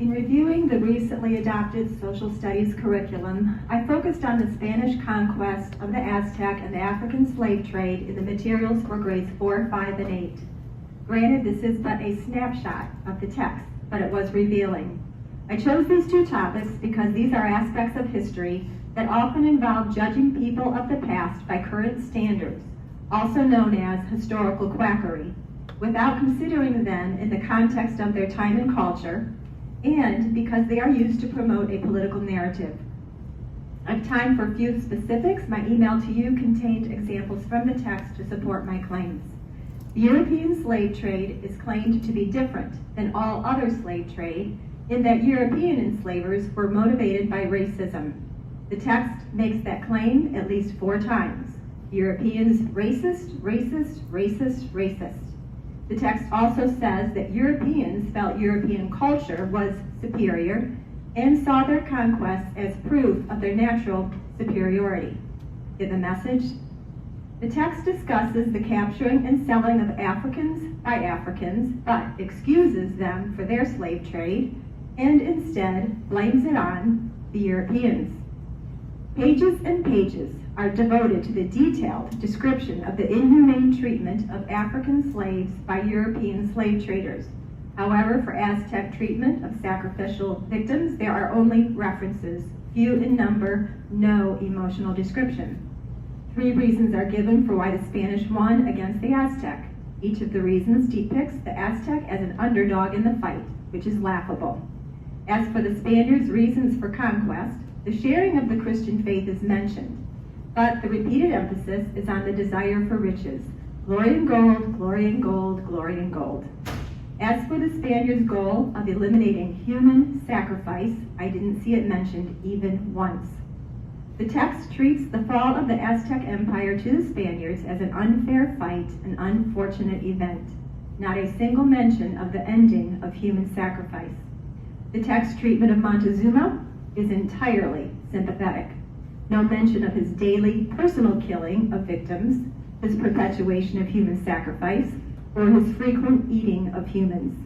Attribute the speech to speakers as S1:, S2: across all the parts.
S1: In reviewing the recently adopted social studies curriculum, I focused on the Spanish conquest of the Aztec and the African slave trade in the materials for grades 4, 5, and 8. Granted, this is but a snapshot of the text, but it was revealing. I chose these two topics because these are aspects of history that often involve judging people of the past by current standards, also known as historical quackery, without considering them in the context of their time and culture, and because they are used to promote a political narrative. I have time for a few specifics. My email to you contained examples from the text to support my claims. The European slave trade is claimed to be different than all other slave trade in that European enslavers were motivated by racism. The text makes that claim at least 4 times. Europeans racist, racist, racist, racist. The text also says that Europeans felt European culture was superior and saw their conquests as proof of their natural superiority. Get the message? The text discusses the capturing and selling of Africans by Africans, but excuses them for their slave trade and instead blames it on the Europeans. Pages and pages are devoted to the detailed description of the inhumane treatment of African slaves by European slave traders. However, for Aztec treatment of sacrificial victims, there are only references, few in number, no emotional description. 3 reasons are given for why the Spanish won against the Aztec. Each of the reasons depicts the Aztec as an underdog in the fight, which is laughable. As for the Spaniards' reasons for conquest, the sharing of the Christian faith is mentioned, but the repeated emphasis is on the desire for riches. Glory in gold, glory in gold, glory in gold. As for the Spaniards' goal of eliminating human sacrifice, I didn't see it mentioned even once. The text treats the fall of the Aztec Empire to the Spaniards as an unfair fight, an unfortunate event. Not a single mention of the ending of human sacrifice. The text treatment of Montezuma is entirely sympathetic. No mention of his daily personal killing of victims, his perpetuation of human sacrifice, or his frequent eating of humans.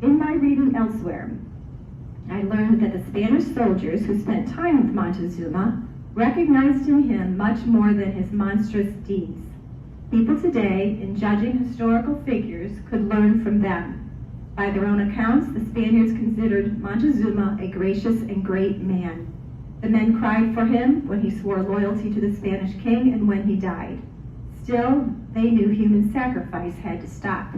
S1: In my reading elsewhere, I learned that the Spanish soldiers who spent time with Montezuma recognized in him much more than his monstrous deeds. People today, in judging historical figures, could learn from them. By their own accounts, the Spaniards considered Montezuma a gracious and great man. The men cried for him when he swore loyalty to the Spanish king and when he died. Still, they knew human sacrifice had to stop.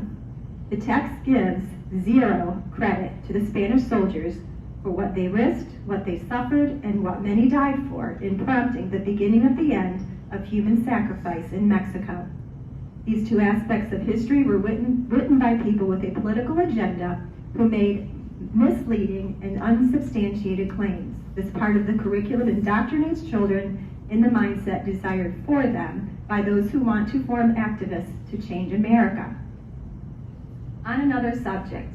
S1: The text gives 0 credit to the Spanish soldiers for what they risked, what they suffered, and what many died for in prompting the beginning of the end of human sacrifice in Mexico. These 2 aspects of history were written by people with a political agenda who made misleading and unsubstantiated claims. This part of the curriculum indoctrinates children in the mindset desired for them by those who want to form activists to change America. On another subject,